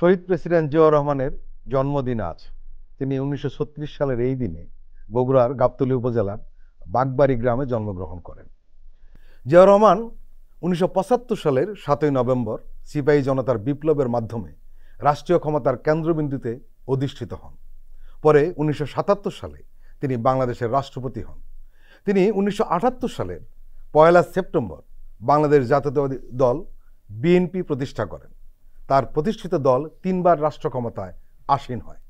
শহীদ president Ziaur রহমানের জন্মদিন আজ। তিনি 1936 সালের এই দিনে বগুড়ার গাবতলী উপজেলার বাগবাড়ি গ্রামে জন্মগ্রহণ করেন। জিয়াউর রহমান 1975 সালের 7ই নভেম্বর সিপাহী জনতার বিপ্লবের মাধ্যমে রাষ্ট্রীয় ক্ষমতার কেন্দ্রবিন্দুতে অধিষ্ঠিত হন। পরে 1977 সালে তিনি বাংলাদেশের রাষ্ট্রপতি হন। তিনি 1978 সালের 1 সেপ্টেম্বর বাংলাদেশ জাতীয়তাবাদী দল বিএনপি প্রতিষ্ঠা করেন। তার প্রতিষ্ঠিত দল 3 বার রাষ্ট্র ক্ষমতায় আসীন হয়।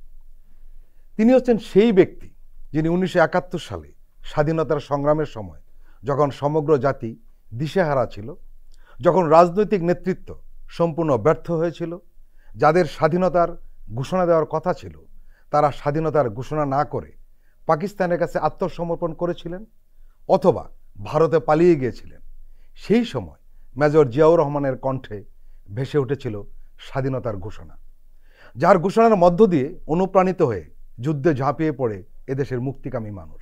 তিনি হচ্ছেন সেই ব্যক্তি যিনি 1971 সালে স্বাধীনতার সংগ্রামের সময়, যখন সমগ্র জাতি দিশেহারা ছিল, যখন রাজনৈতিক নেতৃত্ব সম্পূর্ণ ব্যর্থ হয়েছিল, যাদের স্বাধীনতার ঘোষণা দেওয়ার কথা ছিল তারা স্বাধীনতার ঘোষণা না করে পাকিস্তানের কাছে আত্মসমর্পণ করেছিলেন অথবা ভারতে পালিয়ে গিয়েছিলেন। সেই সময় মেজর জিয়াউর রহমানের কণ্ঠে ভেসে উঠেছিল স্বাধীনতার ঘোষণা, যার ঘোষণার মধ্য দিয়ে অনুপ্রাণিত হয়ে যুদ্ধে ঝাঁপিয়ে পড়ে এদেশের মুক্তিকামী মানুষ।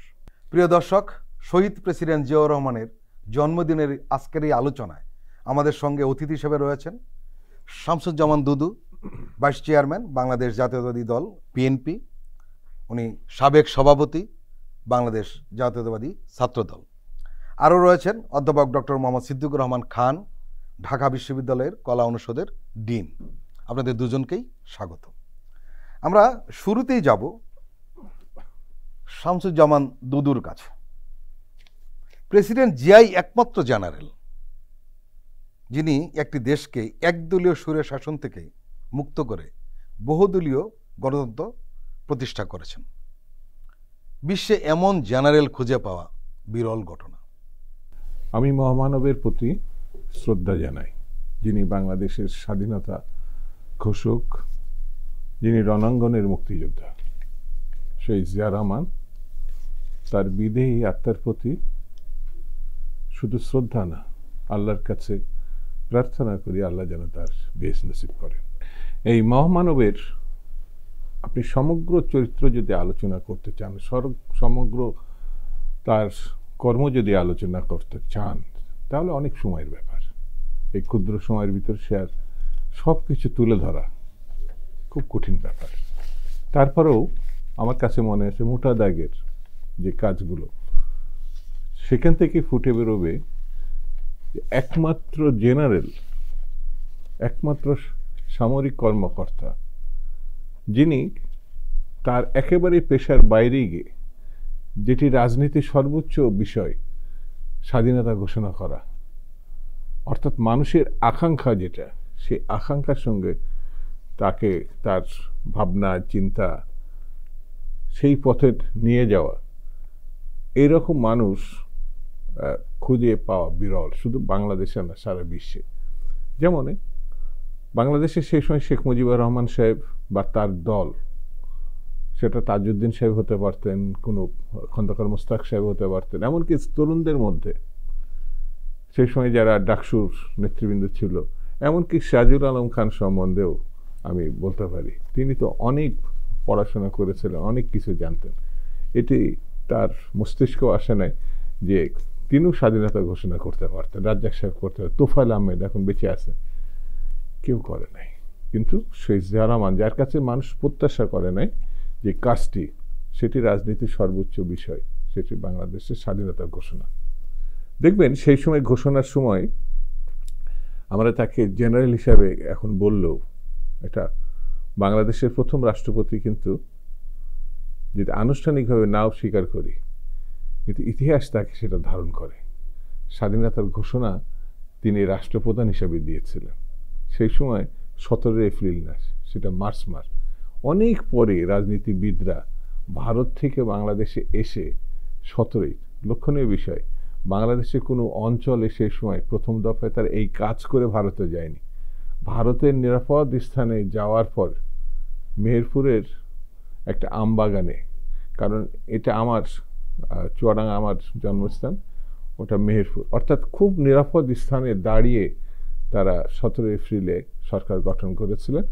প্রিয় দর্শক, শহীদ প্রেসিডেন্ট জিয়াউর রহমানের জন্মদিনের আজকের এই আলোচনায় আমাদের সঙ্গে অতিথি হিসেবে রয়েছেন শামসুজ্জামান দুদু, ভাইস চেয়ারম্যান বাংলাদেশ জাতীয়তাবাদী দল বিএনপি। উনি সাবেক সভাপতি বাংলাদেশ জাতীয়তাবাদী ছাত্রদল। আরও রয়েছেন অধ্যাপক ডক্টর মোহাম্মদ সিদ্দিকুর রহমান খান, ঢাকা বিশ্ববিদ্যালয়ের কলা অনুষদের ডিন। আপনাদের দুজনকেই স্বাগত। আমরা শুরুতেই যাব শামসুজ্জামান দুদুর কাছে। প্রেসিডেন্ট জিয়াই একমাত্র জেনারেল যিনি একটি দেশকে একদলীয় সুরে শাসন থেকে মুক্ত করে বহুদলীয় গণতন্ত্র প্রতিষ্ঠা করেছেন। বিশ্বে এমন জেনারেল খুঁজে পাওয়া বিরল ঘটনা। আমি মহামানবের প্রতি শ্রদ্ধা জানাই, যিনি বাংলাদেশের স্বাধীনতা ঘোষক, যিনি রণাঙ্গনের মুক্তিযোদ্ধা শহীদ জিয়াউর রহমান। তার বিদেহী আত্মার প্রতি শুধু শ্রদ্ধা না, আল্লাহর কাছে প্রার্থনা করি আল্লাহ যেন তার বেশ নসিব করেন। এই মহামানবের আপনি সমগ্র চরিত্র যদি আলোচনা করতে চান, সমগ্র তার কর্ম যদি আলোচনা করতে চান, তাহলে অনেক সময়ের ব্যাপার। এই ক্ষুদ্র সময়ের ভিতর সে আর সব কিছু তুলে ধরা খুব কঠিন ব্যাপার। তারপরেও আমার কাছে মনে আছে মোটা দাগের যে কাজগুলো, সেখান থেকে ফুটে বেরোবে একমাত্র জেনারেল, একমাত্র সামরিক কর্মকর্তা যিনি তার একেবারে পেশার বাইরে গিয়ে, যেটি রাজনীতির সর্বোচ্চ বিষয়, স্বাধীনতা ঘোষণা করা, অর্থাৎ মানুষের আকাঙ্ক্ষা যেটা, সেই আকাঙ্ক্ষার সঙ্গে তাকে তার ভাবনা চিন্তা সেই পথে নিয়ে যাওয়া, এইরকম মানুষ খুঁজে পাওয়া বিরল, শুধু বাংলাদেশে না সারা বিশ্বে। যেমন বাংলাদেশে সেই সময় শেখ মুজিবুর রহমান সাহেব বা তার দল, সেটা তাজউদ্দিন সাহেব হতে পারতেন, কোনো খন্দকার মোস্তাক সাহেব হতে পারতেন, এমনকি তরুণদের মধ্যে সেই সময় যারা ডাকসুর নেতৃবৃন্দ ছিল, এমনকি সিরাজুল আলম খান সম্বন্ধেও আমি বলতে পারি, তিনি তো অনেক পড়াশোনা করেছিলেন, অনেক কিছু জানতেন। এটি তার মস্তিষ্কেও আসে নাই যে তিনিও স্বাধীনতা ঘোষণা করতে পারতেন। রাজ্জাক সাহেব করতে পারতেন, তোফায়েল আহমেদ এখন বেঁচে আছেন, কেউ করে নাই। কিন্তু শহীদ জিয়াউর রহমান, যার কাছে মানুষ প্রত্যাশা করে নাই যে কাজটি, সেটি রাজনীতির সর্বোচ্চ বিষয়, সেটি বাংলাদেশের স্বাধীনতা ঘোষণা। দেখবেন সেই সময় ঘোষণার সময় আমরা তাকে জেনারেল হিসাবে এখন বললেও, এটা বাংলাদেশের প্রথম রাষ্ট্রপতি, কিন্তু যেটা আনুষ্ঠানিকভাবে নাও স্বীকার করি, কিন্তু ইতিহাস তাকে সেটা ধারণ করে। স্বাধীনতার ঘোষণা তিনি রাষ্ট্রপ্রধান হিসাবে দিয়েছিলেন। সেই সময় 17 এপ্রিল না, সেটা মার্চ মাস। অনেক পরে রাজনীতিবিদরা ভারত থেকে বাংলাদেশে এসে 17, লক্ষণীয় বিষয়, বাংলাদেশের কোনো অঞ্চলে সেই সময় প্রথম দফায় তার এই কাজ করে ভারতে যায়নি। ভারতের নিরাপদ স্থানে যাওয়ার পর মেহেরপুরের একটা আমবাগানে, কারণ এটা আমার চুয়াডাঙ্গা আমার জন্মস্থান, ওটা মেহেরপুর, অর্থাৎ খুব নিরাপদ স্থানে দাঁড়িয়ে তারা 17 এপ্রিলে সরকার গঠন করেছিলেন,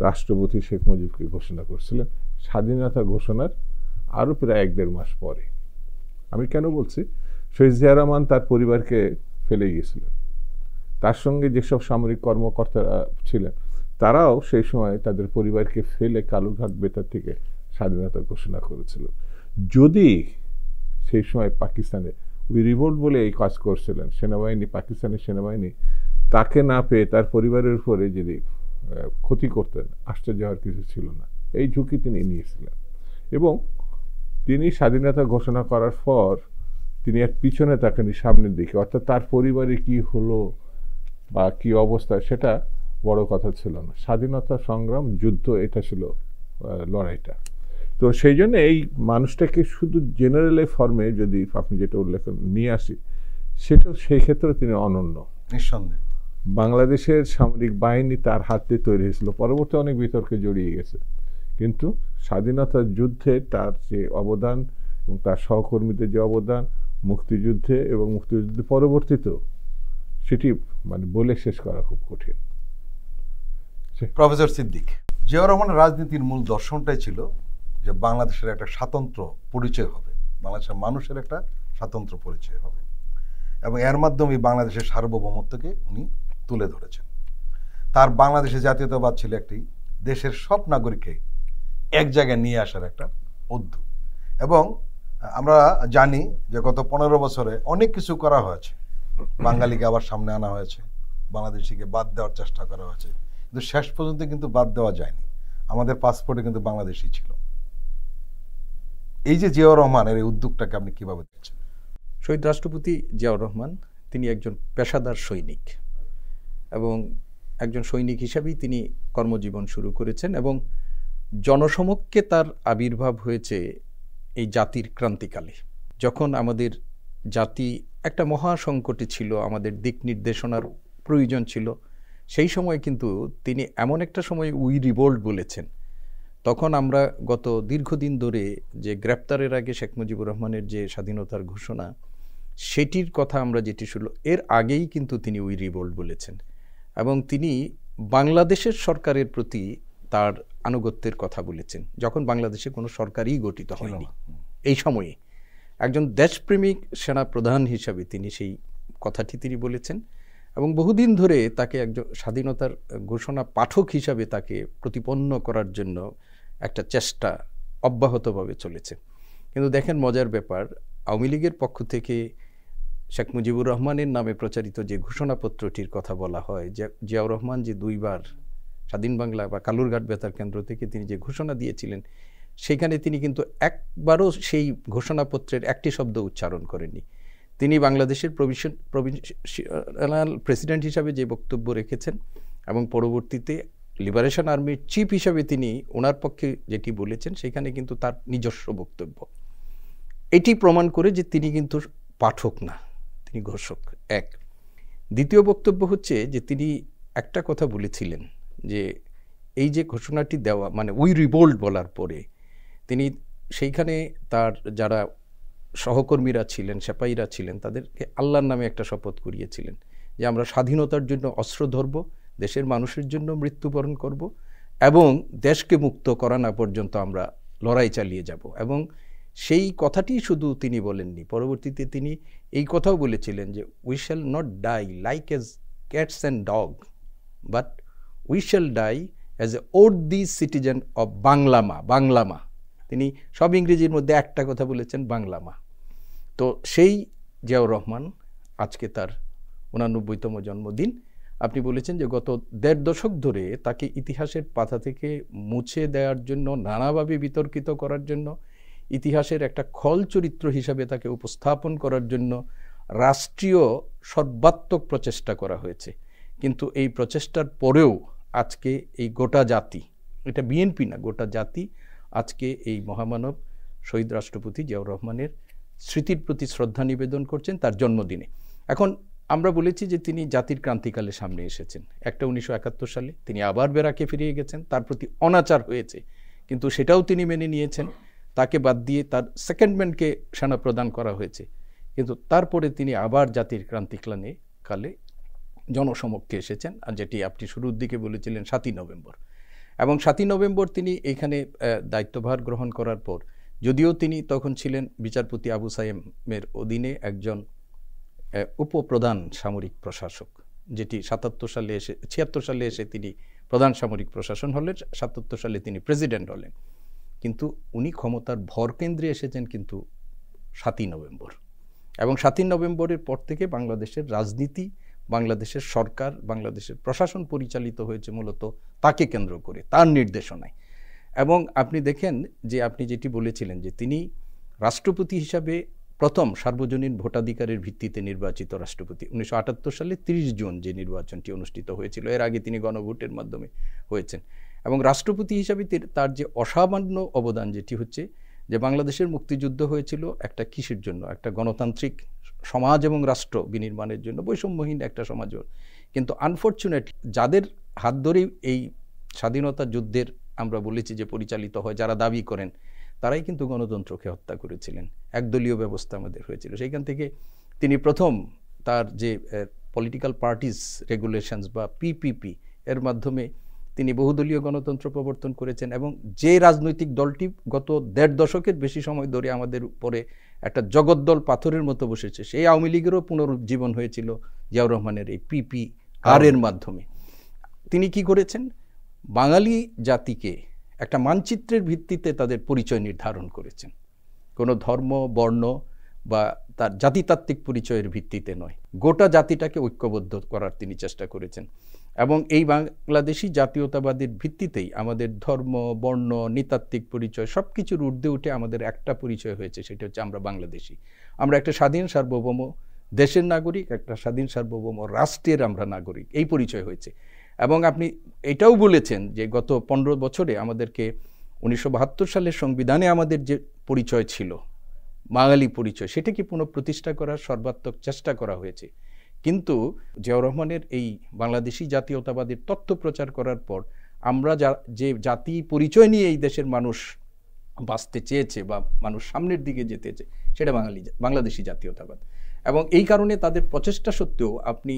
রাষ্ট্রপতি শেখ মুজিবকে ঘোষণা করেছিলেন স্বাধীনতা ঘোষণার আরও প্রায় 1-1.5 মাস পরে। আমি কেন বলছি, শহীদ জিয়াউর রহমান তার পরিবারকে ফেলে গিয়েছিলেন, তার সঙ্গে যেসব সামরিক কর্মকর্তারা ছিলেন তারাও সেই সময় তাদের পরিবারকে ফেলে কালুরঘাট বেতার থেকে স্বাধীনতা ঘোষণা করেছিল। যদি সেই সময় পাকিস্তানে উই রিভোল্ট বলে এই কাজ করছিলেন সেনাবাহিনী, পাকিস্তানের সেনাবাহিনী, তাকে না পেয়ে তার পরিবারের উপরে যদি ক্ষতি করতেন, আশ্চর্য হওয়ার কিছু ছিল না। এই ঝুঁকি তিনি নিয়েছিলেন এবং তিনি স্বাধীনতা ঘোষণা করার পর তিনি আর পিছনে তাকাননি, সামনের দিকে। অর্থাৎ তার পরিবারে কি হলো বা কি অবস্থা সেটা বড় কথা ছিল না। স্বাধীনতা সংগ্রাম, যুদ্ধ, এটা ছিল লড়াইটা। তো সেই জন্য এই মানুষটাকে শুধু জেনারেল ফর্মে যদি আপনি যেটা উল্লেখ নিয়ে আসি, সেটাও সেই ক্ষেত্রে তিনি অনন্য। নিঃসন্দেহে বাংলাদেশের সামরিক বাহিনী তার হাতে তৈরি হয়েছিল, পরবর্তী অনেক বিতর্কে জড়িয়ে গেছে, কিন্তু স্বাধীনতার যুদ্ধে তার যে অবদান এবং তার সহকর্মীদের যে অবদান মুক্তিযুদ্ধে এবং মুক্তিযুদ্ধ পরবর্তীতেও, সেটি মানে বলে শেষ করা খুব কঠিন। প্রফেসর সিদ্দিক, জিয়াউর রহমানের রাজনীতির মূল দর্শনটাই ছিল যে বাংলাদেশের একটা স্বাতন্ত্র পরিচয় হবে, বাংলাদেশের মানুষের একটা স্বাতন্ত্র পরিচয় হবে, এবং এর মাধ্যমে বাংলাদেশের সার্বভৌমত্বকে উনি তুলে ধরেছেন। তার বাংলাদেশের জাতীয়তাবাদ ছিল একটি দেশের সব নাগরিককে এক জায়গায় নিয়ে আসার একটা উদ্যোগ। এবং আমরা জানি যে গত 15 বছরে অনেক কিছু করা হয়েছে। বাঙালিকে আবার সামনে আনা হয়েছে, বাংলাদেশিকে বাদ দেওয়ার চেষ্টা করা হয়েছে, কিন্তু শেষ পর্যন্ত কিন্তু বাদ দেওয়া যায়নি। আমাদের পাসপোর্টে কিন্তু বাংলাদেশি ছিল। এই যে জিয়াউর রহমানের এই উদ্যোগটাকে আপনি কিভাবে দেখছেন? শহীদ রাষ্ট্রপতি জিয়াউর রহমান তিনি একজন পেশাদার সৈনিক, এবং একজন সৈনিক হিসাবেই তিনি কর্মজীবন শুরু করেছেন, এবং জনসমক্ষে তার আবির্ভাব হয়েছে এই জাতির ক্রান্তিকালে, যখন আমাদের জাতি একটা মহা সংকটে ছিল, আমাদের দিক নির্দেশনার প্রয়োজন ছিল। সেই সময় কিন্তু তিনি এমন একটা সময় উই রিভোল্ট বলেছেন। তখন আমরা গত দীর্ঘদিন ধরে যে গ্রেপ্তারের আগে শেখ মুজিবুর রহমানের যে স্বাধীনতার ঘোষণা, সেটির কথা আমরা যেটি শুনল, এর আগেই কিন্তু তিনি উই রিভোল্ট বলেছেন, এবং তিনি বাংলাদেশের সরকারের প্রতি তার আনুগত্যের কথা বলেছেন, যখন বাংলাদেশে কোনো সরকারই গঠিত হয়নি। এই সময়ে একজন দেশপ্রেমিক সেনা প্রধান হিসাবে তিনি সেই কথাটি তিনি বলেছেন, এবং বহুদিন ধরে তাকে একজন স্বাধীনতার ঘোষণা পাঠক হিসাবে তাকে প্রতিপন্ন করার জন্য একটা চেষ্টা অব্যাহতভাবে চলেছে। কিন্তু দেখেন মজার ব্যাপার, আওয়ামী লীগের পক্ষ থেকে শেখ মুজিবুর রহমানের নামে প্রচারিত যে ঘোষণাপত্রটির কথা বলা হয়, যে জিয়াউর রহমান যে 2 বার স্বাধীন বাংলা বা কালুরঘাট বেতার কেন্দ্র থেকে তিনি যে ঘোষণা দিয়েছিলেন, সেখানে তিনি কিন্তু একবারও সেই ঘোষণাপত্রের একটি শব্দ উচ্চারণ করেননি। তিনি বাংলাদেশের প্রভিন্সিয়াল প্রেসিডেন্ট হিসাবে যে বক্তব্য রেখেছেন, এবং পরবর্তীতে লিবারেশন আর্মির চিফ হিসাবে তিনি ওনার পক্ষে যেটি বলেছেন, সেখানে কিন্তু তার নিজস্ব বক্তব্য। এটি প্রমাণ করে যে তিনি কিন্তু পাঠক না, তিনি ঘোষক। এক। দ্বিতীয় বক্তব্য হচ্ছে যে তিনি একটা কথা বলেছিলেন যে এই যে ঘোষণাটি দেওয়া, মানে উই রিভোল্ট বলার পরে তিনি সেইখানে তার যারা সহকর্মীরা ছিলেন, সেপাহীরা ছিলেন, তাদেরকে আল্লাহর নামে একটা শপথ করিয়েছিলেন যে আমরা স্বাধীনতার জন্য অস্ত্র ধরব, দেশের মানুষের জন্য মৃত্যুবরণ করব, এবং দেশকে মুক্ত করা না পর্যন্ত আমরা লড়াই চালিয়ে যাব। এবং সেই কথাটি শুধু তিনি বলেননি, পরবর্তীতে তিনি এই কথাও বলেছিলেন যে we shall not die like as cats and dog, but we shall die as a worthy citizen of Banglama. Banglama, তিনি সব ইংরেজির মধ্যে একটা কথা বলেছেন, বাংলামা। তো সেই জিয়াউর রহমান আজকে তার 89তম জন্মদিন। আপনি বলেছেন যে গত 1.5 দশক ধরে তাকে ইতিহাসের পাতা থেকে মুছে দেওয়ার জন্য, নানাভাবে বিতর্কিত করার জন্য, ইতিহাসের একটা খল চরিত্র হিসাবে তাকে উপস্থাপন করার জন্য রাষ্ট্রীয় সর্বাত্মক প্রচেষ্টা করা হয়েছে। কিন্তু এই প্রচেষ্টার পরেও আজকে এই গোটা জাতি, এটা বিএনপি না, গোটা জাতি আজকে এই মহামানব শহীদ রাষ্ট্রপতি জিয়াউর রহমানের স্মৃতির প্রতি শ্রদ্ধা নিবেদন করছেন তার জন্মদিনে। এখন আমরা বলেছি যে তিনি জাতির ক্রান্তিকালে সামনে এসেছেন। একটা 1971 সালে তিনি আবার বেরাকে ফিরিয়ে গেছেন, তার প্রতি অনাচার হয়েছে, কিন্তু সেটাও তিনি মেনে নিয়েছেন। তাকে বাদ দিয়ে তার সেকেন্ডম্যানকে সেনা প্রদান করা হয়েছে, কিন্তু তারপরে তিনি আবার জাতির ক্রান্তিকালে জনসমক্ষে এসেছেন, আর যেটি আপনি শুরুর দিকে বলেছিলেন 7ই নভেম্বর। এবং 7ই নভেম্বর তিনি এইখানে দায়িত্বভার গ্রহণ করার পর, যদিও তিনি তখন ছিলেন বিচারপতি আবু সায়েমের অধীনে একজন উপপ্রধান সামরিক প্রশাসক, যেটি 76 সালে এসে তিনি প্রধান সামরিক প্রশাসন হলেন, 77 সালে তিনি প্রেসিডেন্ট হলেন। কিন্তু উনি ক্ষমতার ভরকেন্দ্রে এসেছেন কিন্তু 7ই নভেম্বর, এবং 7ই নভেম্বরের পর থেকে বাংলাদেশের রাজনীতি, বাংলাদেশের সরকার, বাংলাদেশের প্রশাসন পরিচালিত হয়েছে মূলত তাকে কেন্দ্র করে, তার নির্দেশনায়। এবং আপনি দেখেন যে আপনি যেটি বলেছিলেন যে তিনি রাষ্ট্রপতি হিসাবে প্রথম সার্বজনীন ভোটাধিকারের ভিত্তিতে নির্বাচিত রাষ্ট্রপতি 1978 সালে 30 জুন যে নির্বাচনটি অনুষ্ঠিত হয়েছিল, এর আগে তিনি গণভোটের মাধ্যমে হয়েছেন। এবং রাষ্ট্রপতি হিসাবে তার যে অসামান্য অবদান যেটি হচ্ছে যে বাংলাদেশের মুক্তিযুদ্ধ হয়েছিল একটা কিসের জন্য, একটা গণতান্ত্রিক সমাজ এবং রাষ্ট্র বিনির্মাণের জন্য, বৈষম্যহীন একটা সমাজ। কিন্তু আনফর্চুনেটলি যাদের হাত ধরেই এই স্বাধীনতা যুদ্ধের আমরা বলেছি যে পরিচালিত হয়, যারা দাবি করেন, তারাই কিন্তু গণতন্ত্রকে হত্যা করেছিলেন। একদলীয় ব্যবস্থা আমাদের হয়েছিল। সেইখান থেকে তিনি প্রথম তার যে পলিটিক্যাল পার্টিস রেগুলেশনস বা পিপিপি এর মাধ্যমে তিনি বহুদলীয় গণতন্ত্র প্রবর্তন করেছেন। এবং যে রাজনৈতিক দলটি গত 1.5 দশকের বেশি সময় ধরে আমাদের উপরে একটা জগদ্দল পাথরের মতো বসেছে, সেই আওয়ামী লীগেরও পুনরুজ্জীবন হয়েছিল জিয়াউর রহমানের এই পিপিআর এর মাধ্যমে। তিনি কি করেছেন, বাঙালি জাতিকে একটা মানচিত্রের ভিত্তিতে তাদের পরিচয় নির্ধারণ করেছেন, কোনো ধর্ম, বর্ণ বা তার জাতিতাত্ত্বিক পরিচয়ের ভিত্তিতে নয়, গোটা জাতিটাকে ঐক্যবদ্ধ করার তিনি চেষ্টা করেছেন। এবং এই বাংলাদেশি জাতীয়তাবাদের ভিত্তিতেই আমাদের ধর্ম, বর্ণ, নৃতাত্ত্বিক পরিচয় সব কিছুর ঊর্ধ্বে উঠে আমাদের একটা পরিচয় হয়েছে, সেটা হচ্ছে আমরা বাংলাদেশি। আমরা একটা স্বাধীন সার্বভৌম দেশের নাগরিক, একটা স্বাধীন সার্বভৌম রাষ্ট্রের আমরা নাগরিক, এই পরিচয় হয়েছে। এবং আপনি এটাও বলেছেন যে গত 15 বছরে আমাদেরকে 1972 সালের সংবিধানে আমাদের যে পরিচয় ছিল, বাঙালি পরিচয়, সেটাকে পুনঃপ্রতিষ্ঠা করার সর্বাত্মক চেষ্টা করা হয়েছে। কিন্তু জিয়াউর রহমানের এই বাংলাদেশি জাতীয়তাবাদের তত্ত্ব প্রচার করার পর আমরা যে জাতি পরিচয় নিয়ে এই দেশের মানুষ বাঁচতে চেয়েছে বা মানুষ সামনের দিকে যেতে চেয়েছে, সেটা বাংলাদেশি জাতীয়তাবাদ। এবং এই কারণে তাদের প্রচেষ্টা সত্ত্বেও আপনি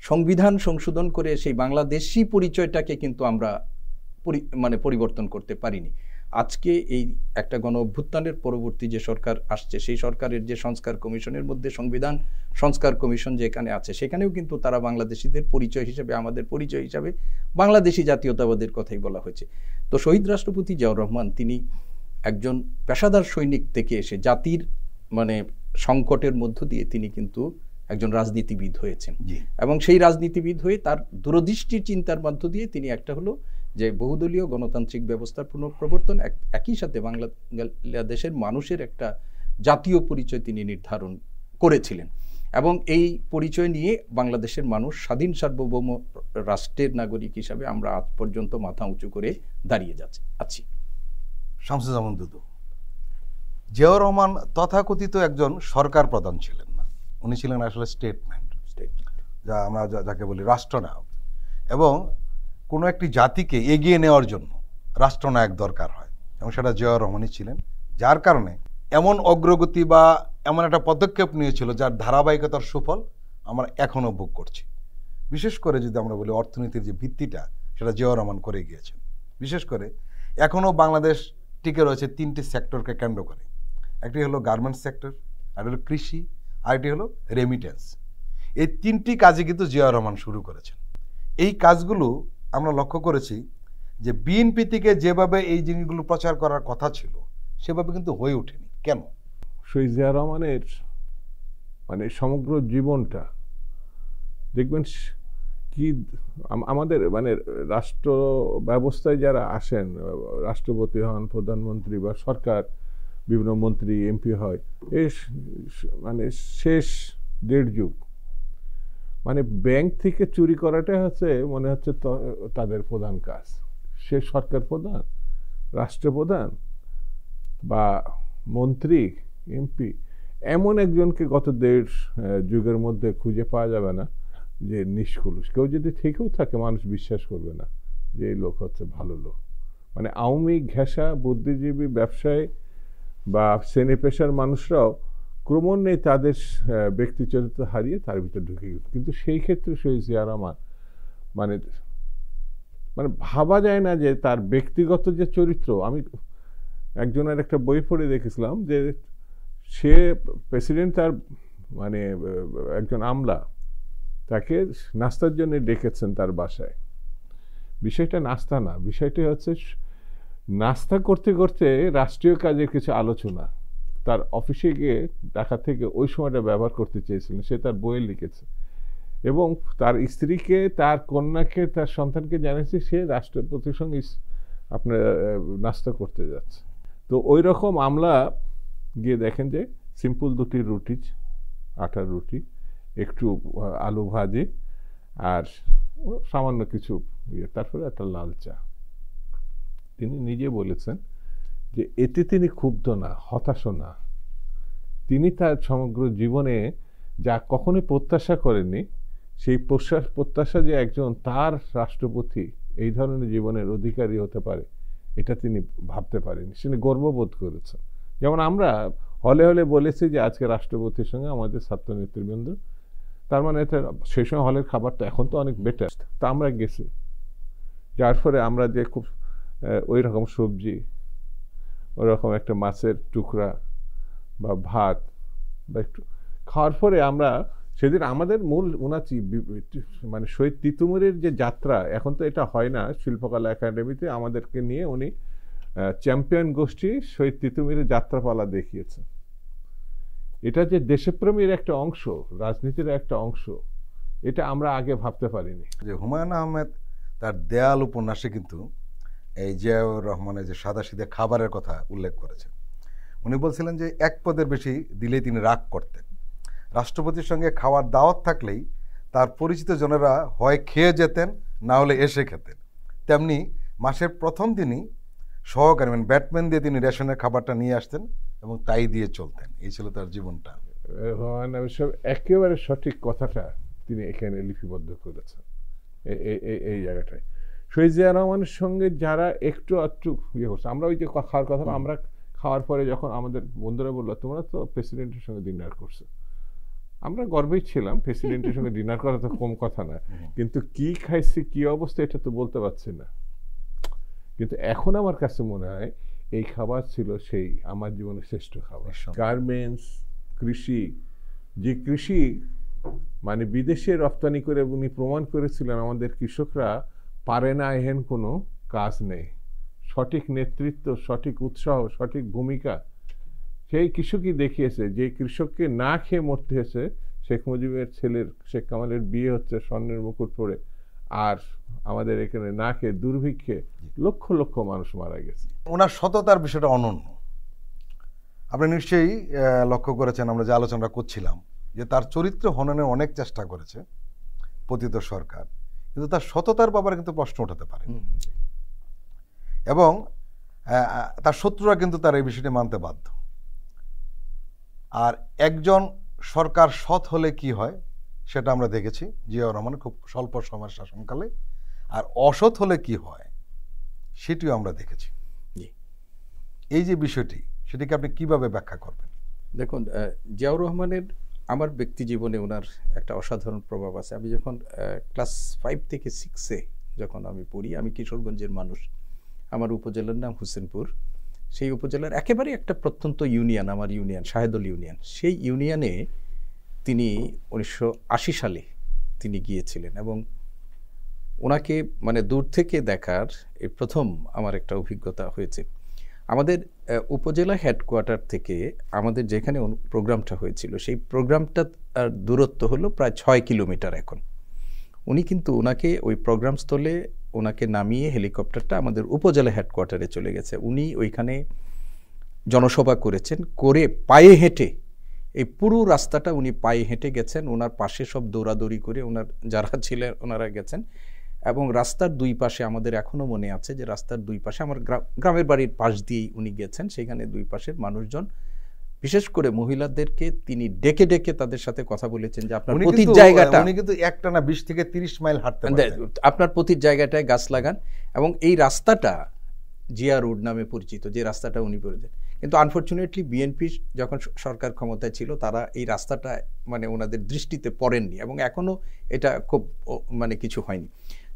সংবিধান সংশোধন করে সেই বাংলাদেশি পরিচয়টাকে কিন্তু আমরা পরিবর্তন করতে পারিনি। আজকে এই একটা গণ অভ্যুত্থানের পরবর্তী যে সরকার আসছে, সেই সরকারের যে সংস্কার কমিশনের মধ্যে সংবিধান সংস্কার কমিশন যেখানে আছে, সেখানেও কিন্তু তারা বাংলাদেশিদের পরিচয় হিসেবে, আমাদের পরিচয় হিসাবে বাংলাদেশি জাতীয়তাবাদের কথাই বলা হয়েছে। তো শহীদ রাষ্ট্রপতি জিয়াউর রহমান তিনি একজন পেশাদার সৈনিক থেকে এসে জাতির সংকটের মধ্য দিয়ে তিনি কিন্তু একজন রাজনীতিবিদ হয়েছেন। এবং সেই রাজনীতিবিদ হয়ে তার দূরদৃষ্টির চিন্তার মধ্য দিয়ে তিনি একটা হলো যে বহুদলীয় গণতান্ত্রিক ব্যবস্থার পুনঃপ্রবর্তন, একই সাথে বাংলাদেশের মানুষের একটা জাতীয় পরিচয় তিনি নির্ধারণ করেছিলেন। এবং এই পরিচয় নিয়ে বাংলাদেশের মানুষ স্বাধীন সার্বভৌম রাষ্ট্রের নাগরিক হিসাবে আমরা আজ পর্যন্ত মাথা উঁচু করে দাঁড়িয়ে আছি। শামসুজ্জামান দুদু, জিয়াউর রহমান তথাকথিত একজন সরকার প্রধান ছিলেন না, উনি ছিলেন আসলে স্টেটম্যান, যা আমরা যাকে বলি রাষ্ট্রনায়ক। এবং কোনো একটি জাতিকে এগিয়ে নেওয়ার জন্য রাষ্ট্রনায়ক দরকার হয়, এবং সেটা জিয়াউর রহমানই ছিলেন। যার কারণে এমন অগ্রগতি বা এমন একটা পদক্ষেপ নিয়েছিল যার ধারাবাহিকতার সুফল আমরা এখনও ভোগ করছি। বিশেষ করে যদি আমরা বলি অর্থনীতির যে ভিত্তিটা, সেটা জিয়াউর রহমান করে গিয়েছেন। বিশেষ করে এখনও বাংলাদেশ টিকে রয়েছে 3টি সেক্টরকে কেন্দ্র করে। একটি হলো গার্মেন্টস সেক্টর, আর হলো কৃষি, আরেকটি হলো রেমিটেন্স। এই 3টি কাজই কিন্তু জিয়াউর রহমান শুরু করেছেন। এই কাজগুলো আমরা লক্ষ্য করেছি যে বিএনপি থেকে যেভাবে এই জিনিসগুলো প্রচার করার কথা ছিল সেভাবে কিন্তু হয়ে ওঠেনি। কেন? শহীদ জিয়াউর রহমানের সমগ্র জীবনটা দেখবেন কি আমাদের রাষ্ট্র ব্যবস্থায় যারা আসেন, রাষ্ট্রপতি হন, প্রধানমন্ত্রী বা সরকার বিভিন্ন মন্ত্রী এমপি হয়, এই শেষ 1.5 যুগ ব্যাংক থেকে চুরি করাটা মনে হচ্ছে তাদের প্রধান কাজ। সে সরকার প্রধান, রাষ্ট্রপ্রধান বা মন্ত্রী, এমপি, এমন একজনকে গত 1.5 যুগের মধ্যে খুঁজে পাওয়া যাবে না যে নিষ্কলুষ। কেউ যদি থেকেও থাকে মানুষ বিশ্বাস করবে না যে এই লোক হচ্ছে ভালো লোক। আওয়ামী ঘেঁষা বুদ্ধিজীবী ব্যবসায়ী বা শ্রেণী পেশার মানুষরাও ক্রমান্বয়ে তাদের ব্যক্তি চরিত্র হারিয়ে তার ভিতরে ঢুকে গেল। কিন্তু সেই ক্ষেত্রে শহীদ জিয়াউর রহমান ভাবা যায় না যে তার ব্যক্তিগত যে চরিত্র। আমি একজনের একটা বই পড়ে দেখেছিলাম যে সে প্রেসিডেন্ট, তার একজন আমলা তাকে নাস্তার জন্য ডেকেছেন তার বাসায়। বিষয়টা নাস্তা না, বিষয়টা হচ্ছে নাস্তা করতে করতে রাষ্ট্রীয় কাজের কিছু আলোচনা তার অফিসে গিয়ে ঢাকা থেকে ওই সময়টা ব্যবহার করতে চেয়েছিলেন, সে তার বইয়ে লিখেছে। এবং তার স্ত্রীকে, তার কন্যাকে, তার সন্তানকে জানিয়েছে সে রাষ্ট্রপতির সঙ্গে আপনার নাস্তা করতে যাচ্ছে। তো ওই রকম আমলা গিয়ে দেখেন যে সিম্পল 2টি রুটি, আটার রুটি, একটু আলু ভাজি আর সামান্য কিছু তারপরে একটা লাল চা। তিনি নিজে বলেছেন যে এতে তিনি ক্ষুব্ধ না, হতাশ না। তিনি তার সমগ্র জীবনে যা কখনোই প্রত্যাশা করেননি, সেই প্রত্যাশা যে একজন তার রাষ্ট্রপতি এই ধরনের জীবনের অধিকারী হতে পারে, এটা তিনি ভাবতে পারেননি। তিনি গর্ববোধ করেছেন। যেমন আমরা হলে হলে বলেছি যে আজকে রাষ্ট্রপতির সঙ্গে আমাদের ছাত্র নেতৃবৃন্দ, তার মানে সেই সময় হলের খাবারটা এখন তো অনেক বেটার, তা আমরা গেছি, যার ফলে আমরা যে খুব ওই রকম সবজি, ওই রকম একটা মাছের টুকরা বা ভাত বা একটু খাওয়ার পরে আমরা সেদিন আমাদের মূল উনাচি মানে শহীদ তিতুমীরের যে যাত্রা, এখন তো এটা হয় না, শিল্পকলা একাডেমিতে আমাদেরকে নিয়ে উনি চ্যাম্পিয়ন গোষ্ঠী শহীদ তিতুমীরের যাত্রাপালা দেখিয়েছেন। এটা যে দেশপ্রেমের একটা অংশ, রাজনীতির একটা অংশ, এটা আমরা আগে ভাবতে পারিনি। যে হুমায়ুন আহমেদ তার দেয়াল উপন্যাসে কিন্তু এই জিয়াউর রহমানের যে সাদাসিধে খাবারের কথা উল্লেখ করেছেন। উনি বলছিলেন যে এক পদের বেশি দিলেই তিনি রাগ করতেন। রাষ্ট্রপতির সঙ্গে খাওয়ার দাওয়াত থাকলেই তার পরিচিত জনেরা হয় খেয়ে যেতেন, না হলে এসে খেতেন। তেমনি মাসের প্রথম দিনই সহকারী মানে ব্যাটম্যান দিয়ে তিনি রেশনের খাবারটা নিয়ে আসতেন এবং তাই দিয়ে চলতেন। এই ছিল তার জীবনটা। একেবারে সঠিক কথাটা তিনি এখানে লিপিবদ্ধ করেছেন এই জায়গাটায়। শহীদ জিয়া রহমানের সঙ্গে যারা একটু আধটু ইয়ে করছে, আমরা ওই যে খাওয়ার কথা, আমরা খাওয়ার পরে যখন আমাদের বন্ধুরা বললো তোমরা তো প্রেসিডেন্টের সঙ্গে ডিনার করছো, আমরা গর্বেই ছিলাম। প্রেসিডেন্টের সঙ্গে ডিনার করা তো কম কথা না, কিন্তু কি খাইছি কি অবস্থা এটা তো বলতে পারছি না। কিন্তু এখন আমার কাছে মনে হয় এই খাবার ছিল সেই আমার জীবনের শ্রেষ্ঠ খাবার। গার্মেন্টস, কৃষি, যে কৃষি মানে বিদেশে রপ্তানি করে উনি প্রমাণ করেছিলেন আমাদের কৃষকরা পারে না এহেন কোনো কাজ নেই। সঠিক নেতৃত্ব, সঠিক উৎসাহ, সঠিক ভূমিকা সেই কৃষকই দেখিয়েছে। যে কৃষককে না খেয়ে মরতে হয়েছে, শেখ মুজিবের ছেলের শেখ কামালের বিয়ে হচ্ছে স্বর্ণের মুকুট পরে, আর আমাদের এখানে না খেয়ে দুর্ভিক্ষে লক্ষ লক্ষ মানুষ মারা গেছে। ওনার সততার বিষয়টা অনন্য। আপনি নিশ্চয়ই লক্ষ্য করেছেন, আমরা যে আলোচনা করছিলাম যে তার চরিত্র হননের অনেক চেষ্টা করেছে পতিত সরকার, কিন্তু তার সততার ব্যাপারে কিন্তু প্রশ্ন উঠাতে পারে। এবং তার শত্রুরা কিন্তু তার এই বিষয়টি মানতে বাধ্য। আর একজন সরকার সৎ হলে কি হয় সেটা আমরা দেখেছি জিয়াউর রহমান খুব স্বল্প সময়ের শাসনকালে, আর অসৎ হলে কি হয় সেটিও আমরা দেখেছি। এই যে বিষয়টি, সেটিকে আপনি কিভাবে ব্যাখ্যা করবেন? দেখুন, জিয়াউর রহমানের আমার ব্যক্তি জীবনে ওনার একটা অসাধারণ প্রভাব আছে। আমি যখন ক্লাস 5 থেকে 6-এ যখন আমি পড়ি, আমি কিশোরগঞ্জের মানুষ, আমার উপজেলার নাম হোসেনপুর। সেই উপজেলার একেবারে একটা প্রত্যন্ত ইউনিয়ন, আমার ইউনিয়ন শাহেদুল ইউনিয়ন। সেই ইউনিয়নে তিনি 1980 সালে তিনি গিয়েছিলেন এবং ওনাকে মানে দূর থেকে দেখার এই প্রথম আমার একটা অভিজ্ঞতা হয়েছে। আমাদের উপজেলা হেডকোয়ার্টার থেকে আমাদের যেখানে প্রোগ্রামটা হয়েছিল সেই প্রোগ্রামটার দূরত্ব হলো প্রায় 6 কিলোমিটার। এখন উনি কিন্তু ওনাকে ওই প্রোগ্রাম স্থলে ওনাকে নামিয়ে হেলিকপ্টারটা আমাদের উপজেলা হেডকোয়ার্টারে চলে গেছে। উনি ওইখানে জনসভা করেছেন, করে পায়ে হেঁটে এই পুরো রাস্তাটা উনি পায়ে হেঁটে গেছেন। ওনার পাশে সব দৌড়াদৌড়ি করে ওনার যারা ছিলেন ওনারা গেছেন। এবং রাস্তার দুই পাশে আমাদের এখনও মনে আছে যে রাস্তার দুই পাশে আমার গ্রামের বাড়ির পাশ দিয়েই উনি গেছেন। সেখানে দুই পাশের মানুষজন, বিশেষ করে মহিলাদেরকে তিনি ডেকে ডেকে তাদের সাথে কথা বলেছেন যে আপনার প্রতি জায়গাটা, উনি কিন্তু একটানা 20 থেকে 30 মাইল হাঁটতে পারতেন, আপনার প্রতি জায়গাটায় গাছ লাগান। এবং এই রাস্তাটা জিয়া রোড নামে পরিচিত, যে রাস্তাটা উনি বলেছেন। কিন্তু আনফরচুনেটলি বিএনপি যখন সরকার ক্ষমতায় ছিল তারা এই রাস্তাটা মানে ওনাদের দৃষ্টিতে পড়েননি এবং এখনও এটা খুব মানে কিছু হয়নি।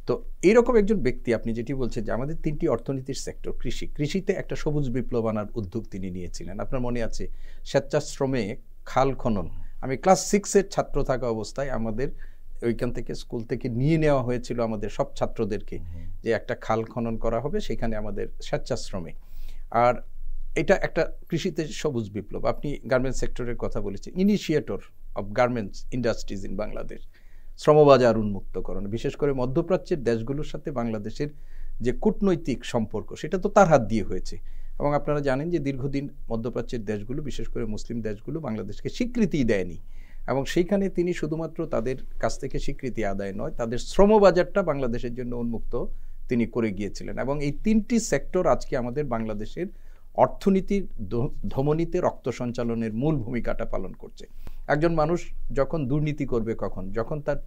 তো এইরকম একজন ব্যক্তি, আপনি যেটি বলছেন যে আমাদের 3টি অর্থনীতির সেক্টর, কৃষিতে একটা সবুজ বিপ্লব আনার উদ্যোগ তিনি নিয়েছিলেন। আপনার মনে আছে স্বেচ্ছাশ্রমে খাল খনন। আমি ক্লাস 6-এর ছাত্র থাকা অবস্থায় আমাদের ওইখান থেকে স্কুল থেকে নিয়ে নেওয়া হয়েছিল আমাদের সব ছাত্রদেরকে, যে একটা খাল খনন করা হবে সেখানে আমাদের স্বেচ্ছাশ্রমে। আর এটা একটা কৃষিতে সবুজ বিপ্লব। আপনি গার্মেন্টস সেক্টরের কথা বলেছেন, initiator of garments industries in Bangladesh, শ্রমবাজার উন্মুক্তকরণ, বিশেষ করে মধ্যপ্রাচ্যের দেশগুলোর সাথে বাংলাদেশের যে কূটনৈতিক সম্পর্ক সেটা তো তার হাত দিয়ে হয়েছে। এবং আপনারা জানেন যে দীর্ঘদিন মধ্যপ্রাচ্যের দেশগুলো, বিশেষ করে মুসলিম দেশগুলো বাংলাদেশকে স্বীকৃতি দেয়নি, এবং সেইখানে তিনি শুধুমাত্র তাদের কাছ থেকে স্বীকৃতি আদায় নয়, তাদের শ্রমবাজারটা বাংলাদেশের জন্য উন্মুক্ত তিনি করে গিয়েছিলেন। এবং এই তিনটি সেক্টর আজকে আমাদের বাংলাদেশের অর্থনীতির ধমনীতে রক্ত সঞ্চালনের মূল ভূমিকাটা পালন করছে। একজন মানুষ যখন দুর্নীতি করবে, যখন তার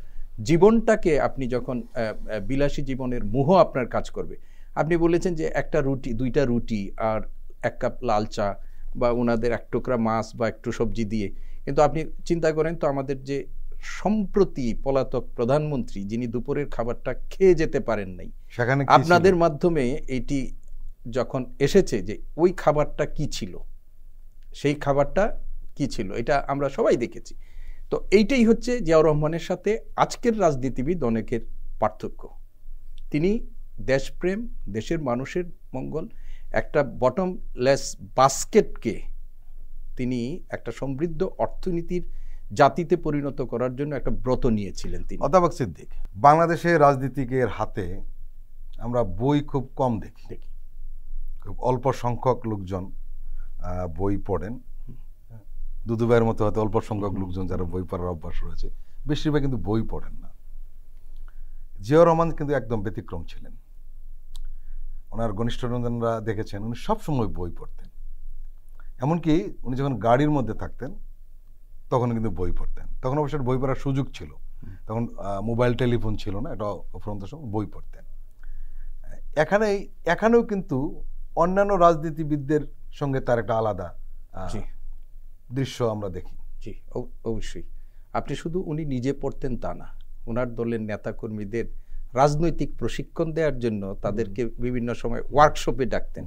জীবনটাকে আপনি যখন বিলাসী জীবনের মোহ আপনার কাজ করবে। আপনি বলেছেন যে একটা রুটি, 2টা রুটি আর 1 কাপ লাল চা, বা ওনাদের 1 টুকরা মাছ বা একটু সবজি দিয়ে, কিন্তু আপনি চিন্তা করেন তো আমাদের যে সম্প্রতি পলাতক প্রধানমন্ত্রী, যিনি দুপুরের খাবারটা খেয়ে যেতে পারেন নাই, সেখানে আপনাদের মাধ্যমে এটি যখন এসেছে যে ওই খাবারটা কি ছিল, সেই খাবারটা কি ছিল, এটা আমরা সবাই দেখেছি। তো এইটাই হচ্ছে জিয়াউর রহমানের সাথে আজকের রাজনীতিবিদ অনেকের পার্থক্য। তিনি দেশপ্রেম, দেশের মানুষের মঙ্গল, একটা বটমলেস বাস্কেটকে তিনি একটা সমৃদ্ধ অর্থনীতির জাতিতে পরিণত করার জন্য একটা ব্রত নিয়েছিলেন তিনি। অধ্যাপক সিদ্দিক, বাংলাদেশের রাজনীতিকের হাতে আমরা বই খুব কম দেখি, খুব অল্প সংখ্যক লোকজন বই পড়েন। দুদুভাইয়ের মতো হয়তো অল্প সংখ্যক লোকজন যারা বই পড়ার অভ্যাস রয়েছে, বেশিরভাগ কিন্তু বই পড়েন না। জিয়াউর রহমান কিন্তু একদম ব্যতিক্রম ছিলেন। ওনার ঘনিষ্ঠজনরা দেখেছেন উনি সবসময় বই পড়তেন। এমনকি উনি যখন গাড়ির মধ্যে থাকতেন তখন কিন্তু বই পড়তেন। তখন অবশ্যই বই পড়ার সুযোগ ছিল, তখন মোবাইল টেলিফোন ছিল না, এটা অফুরন্ত সময় বই পড়তেন। এখানেও কিন্তু অন্যান্য রাজনীতিবিদদের সঙ্গে তার একটা আলাদা দৃশ্য আমরা দেখি। জি, অবশ্যই। আপনি শুধু উনি নিজে পড়তেন তা না, ওনার দলের নেতাকর্মীদের রাজনৈতিক প্রশিক্ষণ দেওয়ার জন্য তাদেরকে বিভিন্ন সময় ওয়ার্কশপে ডাকতেন,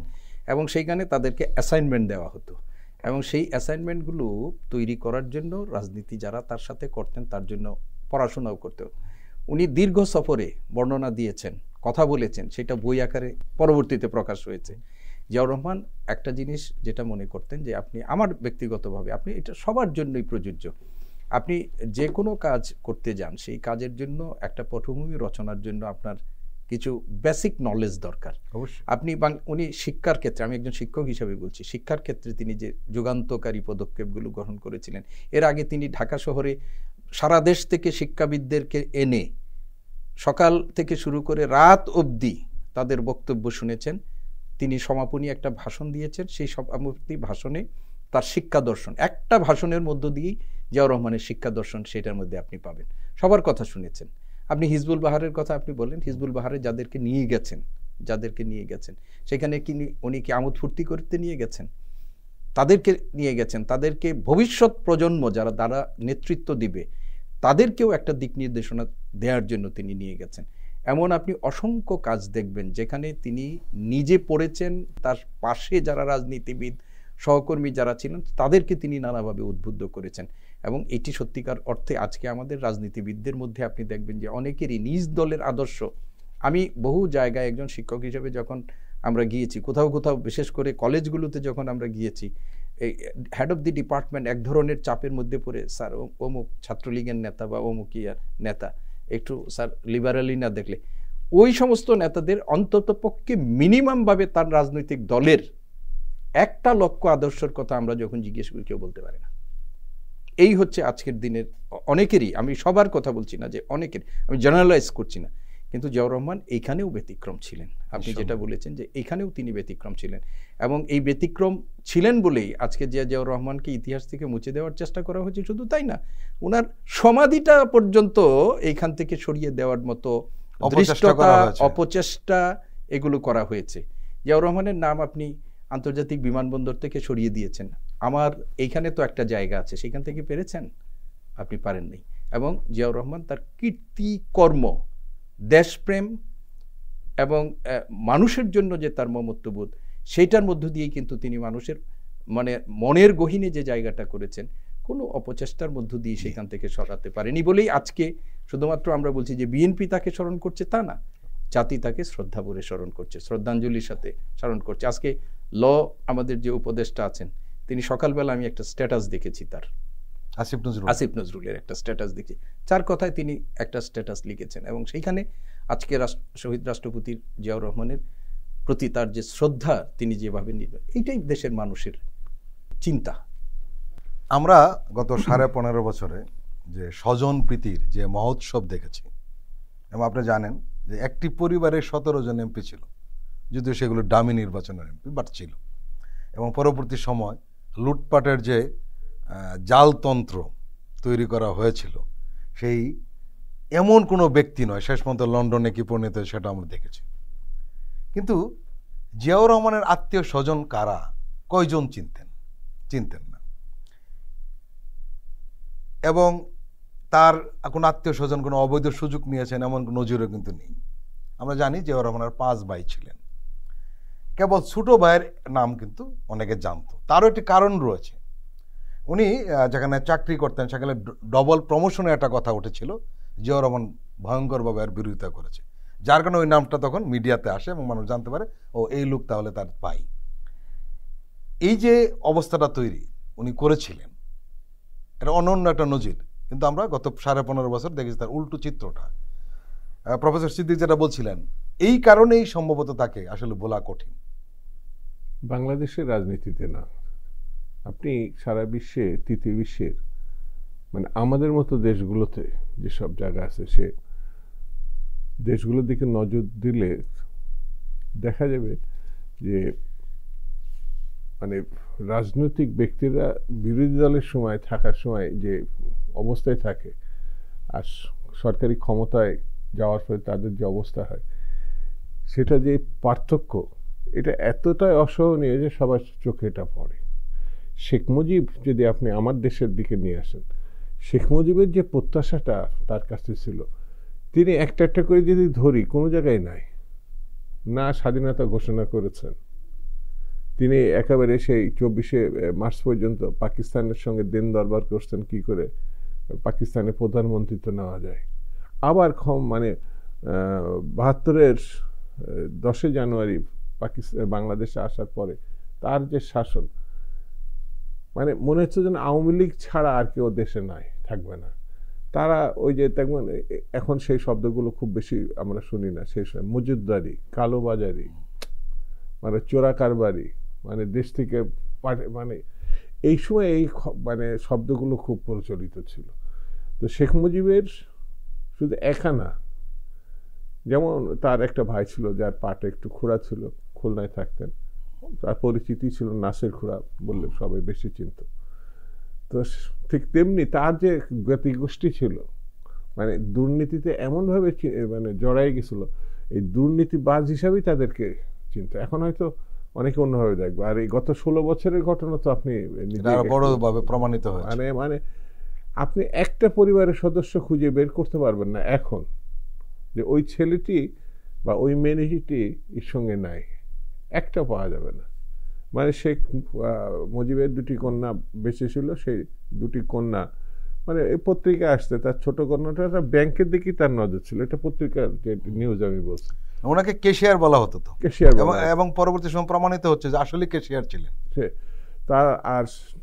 এবং সেইখানে তাদেরকে অ্যাসাইনমেন্ট দেওয়া হতো, এবং সেই অ্যাসাইনমেন্টগুলো তৈরি করার জন্য রাজনীতি যারা তার সাথে করতেন তার জন্য পড়াশোনাও করতেন। উনি দীর্ঘ সফরে বর্ণনা দিয়েছেন, কথা বলেছেন, সেটা বই আকারে পরবর্তীতে প্রকাশ হয়েছে। জিয়াউর রহমান একটা জিনিস যেটা মনে করতেন যে আপনি, আমার ব্যক্তিগতভাবে, আপনি এটা সবার জন্যই প্রযোজ্য, আপনি যে কোনো কাজ করতে যান সেই কাজের জন্য একটা পটভূমি রচনার জন্য আপনার কিছু বেসিক নলেজ দরকার। আপনি উনি শিক্ষার ক্ষেত্রে, আমি একজন শিক্ষক হিসেবে বলছি, শিক্ষার ক্ষেত্রে তিনি যে যুগান্তকারী পদক্ষেপগুলো গ্রহণ করেছিলেন, এর আগে তিনি ঢাকা শহরে সারা দেশ থেকে শিক্ষাবিদদেরকে এনে সকাল থেকে শুরু করে রাত অবধি তাদের বক্তব্য শুনেছেন। তিনি সমাপনী একটা ভাষণ দিয়েছেন, সেই সমাপনী ভাষণে তার শিক্ষা দর্শন, একটা ভাষণের মধ্য দিয়েই জিয়াউর রহমানের শিক্ষা দর্শন সেটার মধ্যে আপনি পাবেন। সবার কথা শুনেছেন। আপনি হিজবুল বাহারের কথা আপনি বললেন, হিজবুল বাহারে যাদেরকে নিয়ে গেছেন সেখানে কি উনি কি আমোদ ফুর্তি করতে নিয়ে গেছেন? তাদেরকে নিয়ে গেছেন, তাদেরকে ভবিষ্যৎ প্রজন্ম যারা দ্বারা নেতৃত্ব দিবে তাদেরকেও একটা দিক নির্দেশনা দেওয়ার জন্য তিনি নিয়ে গেছেন। এমন আপনি অসংখ্য কাজ দেখবেন যেখানে তিনি নিজে পড়েছেন, তার পাশে যারা রাজনীতিবিদ সহকর্মী যারা ছিলেন তাদেরকে তিনি নানাভাবে উদ্বুদ্ধ করেছেন। এবং এটি সত্যিকার অর্থে আজকে আমাদের রাজনীতিবিদদের মধ্যে আপনি দেখবেন যে অনেকেরই নিজ দলের আদর্শ। আমি বহু জায়গায় একজন শিক্ষক হিসেবে যখন আমরা গিয়েছি, কোথাও বিশেষ করে কলেজগুলোতে যখন আমরা গিয়েছি, এই হেড অফ দি ডিপার্টমেন্ট এক ধরনের চাপের মধ্যে পড়ে, স্যার অমুক ছাত্রলীগের নেতা বা অমুক ইয়ার নেতা একটু স্যার লিবারালি না দেখলে, ওই সমস্ত নেতাদের অন্তত পক্ষে মিনিমামভাবে তার রাজনৈতিক দলের একটা লক্ষ্য আদর্শের কথা আমরা যখন জিজ্ঞেস করি কেউ বলতে পারে না। এই হচ্ছে আজকের দিনের অনেকেরই, আমি সবার কথা বলছি না, যে অনেকের, আমি জেনারেলাইজ করছি না, কিন্তু জিয়াউর রহমান এইখানেও ব্যতিক্রম ছিলেন। আপনি যেটা বলেছেন যে এইখানেও তিনি ব্যতিক্রম ছিলেন, এবং এই ব্যতিক্রম ছিলেন বলেই আজকে জিয়াউর রহমানকে ইতিহাস থেকে মুছে দেওয়ার চেষ্টা করা হয়েছে। শুধু তাই না, ওনার সমাধিটা পর্যন্ত এইখান থেকে সরিয়ে দেওয়ার মতো অপচেষ্টা এগুলো করা হয়েছে। জিয়াউর রহমানের নাম আপনি আন্তর্জাতিক বিমানবন্দর থেকে সরিয়ে দিয়েছেন, আমার এইখানে তো একটা জায়গা আছে, সেখান থেকে পেরেছেন? আপনি পারেননি। এবং জিয়াউর রহমান তার কীর্তিকর্ম, দেশপ্রেম এবং মানুষের জন্য যে তার মমত্ববোধ, সেইটার মধ্য দিয়েই কিন্তু তিনি মানুষের মনের গহীনে যে জায়গাটা করেছেন, কোনো অপচেষ্টার মধ্য দিয়ে সেখান থেকে সরাতে পারেনি বলেই আজকে শুধুমাত্র আমরা বলছি যে বিএনপি তাকে স্মরণ করছে তা না, জাতি তাকে শ্রদ্ধা ভরে স্মরণ করছে, শ্রদ্ধাঞ্জলির সাথে স্মরণ করছে। আজকে আমাদের যে উপদেষ্টা আছেন, তিনি সকালবেলা আমি একটা স্ট্যাটাস দেখেছি তার, আসিফ নজরুলের একটা স্ট্যাটাস দেখি, যার কথায় তিনি একটা স্ট্যাটাস লিখেছেন, এবং সেইখানে আজকে শহীদ রাষ্ট্রপতি জিয়াউর রহমানের প্রতি তার যে শ্রদ্ধা তিনি যেভাবে নিবেন, এইটাই দেশের মানুষের চিন্তা। আমরা গত 15.5 বছরে যে স্বজন প্রীতির যে মহোৎসব দেখেছি, এবং আপনি জানেন যে একটি পরিবারের 17 জন এমপি ছিল, যদিও সেগুলো ডামি নির্বাচনের এমপি, বাট ছিল। এবং পরবর্তী সময় লুটপাটের যে জালতন্ত্র তৈরি করা হয়েছিল, সেই এমন কোনো ব্যক্তি নয় শেষ পর্যন্ত লন্ডনে কি পরিণত হয় সেটা আমরা দেখেছি। কিন্তু জিয়াউর রহমানের আত্মীয় স্বজন কারা, কয়জন চিনতেন না। এবং তার কোনো আত্মীয় স্বজন কোনো অবৈধ সুযোগ নিয়েছেন এমন নজিরও কিন্তু নেই। আমরা জানি জিয়াউর রহমানের 5 ভাই ছিলেন, কেবল ছোট ভাইয়ের নাম কিন্তু অনেকে জানতো। তারও একটি কারণ রয়েছে, উনি যেখানে চাকরি করতেন সেখানে ডবল প্রমোশনের একটা কথা উঠেছিল, জিয়াউর রহমান ভয়ঙ্করভাবে এর বিরোধিতা করেছে, যার কারণে ওই নামটা তখন মিডিয়াতে আসে এবং মানুষ জানতে পারে ও এই লোক তাহলে তার ভাই। এই যে অবস্থাটা তৈরি উনি করেছিলেন, এটা অনন্য একটা নজির। কিন্তু আমরা গত 15.5 বছর দেখেছি তার উল্টো চিত্রটা। প্রফেসর সিদ্দিক যেটা বলছিলেন, এই কারণেই সম্ভবত তাকে আসলে বলা কঠিন। বাংলাদেশের রাজনীতিতে না, আপনি সারা বিশ্বে, তৃতীয় বিশ্বের মানে আমাদের মতো দেশগুলোতে যেসব জায়গা আছে, সে দেশগুলোর দিকে নজর দিলে দেখা যাবে যে মানে রাজনৈতিক ব্যক্তিরা বিরোধী দলের সময় থাকার সময় যে অবস্থায় থাকে আর সরকারি ক্ষমতায় যাওয়ার পরে তাদের যে অবস্থা হয়, সেটা যে পার্থক্য, এটা এতটাই অসহনীয় যে সবার চোখে এটা পড়ে। শেখ মুজিব যদি আপনি আমার দেশের দিকে নিয়ে আসেন, শেখ মুজিবের যে প্রত্যাশাটা তার কাছে ছিল, তিনি একটা একটা করে যদি ধরি কোনো জায়গায় নাই, না স্বাধীনতা ঘোষণা করেছেন, তিনি একেবারে সেই 24শে মার্চ পর্যন্ত পাকিস্তানের সঙ্গে দিন দরবার করছেন কি করে পাকিস্তানের প্রধানমন্ত্রিত্ব নেওয়া যায়। আবার মানে 72-এর 10 জানুয়ারি বাংলাদেশে আসার পরে তার যে শাসন, মানে মনে হচ্ছে যেন আওয়ামী লীগ ছাড়া আর কেউ দেশে নাই, থাকবে না। তারা ওই যে দেখবেন এখন সেই শব্দগুলো খুব বেশি আমরা শুনি না, সেই সময় মজুদদারি, কালোবাজারি, মানে চোরা কারবারি, মানে দেশ থেকে মানে এই সময় এই মানে শব্দগুলো খুব প্রচলিত ছিল। তো শেখ মুজিবের শুধু একা না, যেমন তার একটা ভাই ছিল যার পাটা একটু খোঁড়া ছিল, খুলনায় থাকতেন, তার পরিচিতি ছিল নাসের খুড়া বললে সবাই বেশি চিনত। তো ঠিক তেমনি তার যে জ্ঞাতিগোষ্ঠী ছিল, মানে দুর্নীতিতে এমনভাবে মানে জড়াই গেছিল, এই দুর্নীতিবাজ হিসাবেই তাদেরকে চিনত। এখন হয়তো অনেকে অন্যভাবে দেখবে। আর এই গত 16 বছরের ঘটনা তো আপনি বড়ভাবে প্রমাণিত হয়েছে। মানে আপনি একটা পরিবারের সদস্য খুঁজে বের করতে পারবেন না এখন যে ওই ছেলেটি বা ওই মেয়েটি এর সঙ্গে নাই, একটা পাওয়া যাবে না। মানে শেখ মুজিবের 2টি কন্যা বেঁচে ছিল, সেই 2টি কন্যা মানে এই পত্রিকা আসছে, তার ছোট কন্যাটা ব্যাংকের দিকেই তার নজর ছিল, এটা পত্রিকার যে নিউজ আমি বলছি। ওনাকে কেশিয়ার বলা হতো, তো কেশিয়ার, এবং পরবর্তী সময় প্রমাণিত হচ্ছে যে আসলে কেশিয়ার ছিলেন সে।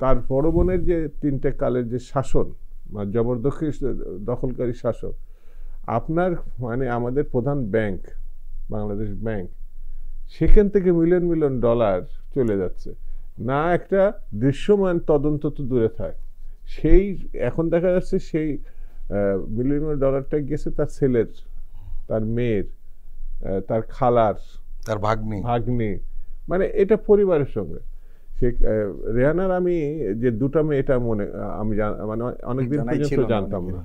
তার বড় বোনের যে 3টে কালের যে শাসন, মানে জবরদখল দখলকারী শাসক, আপনার মানে আমাদের প্রধান ব্যাংক বাংলাদেশ ব্যাংক, সেখান থেকে মিলিয়ন মিলিয়ন ডলার চলে যাচ্ছে না, একটা দৃশ্যমান তদন্ত তো দূরে থাক, সেই এখন দেখা যাচ্ছে সেই মিলিয়ন ডলারটা গেছে তার ছেলের, তার মেয়ের, তার খালার, তার ভাগ্নি, মানে এটা পরিবারের সঙ্গে। সে রেহানার আমি যে 2টা মেয়ে, এটা আমি মানে অনেকদিন পর্যন্ত জানতাম না।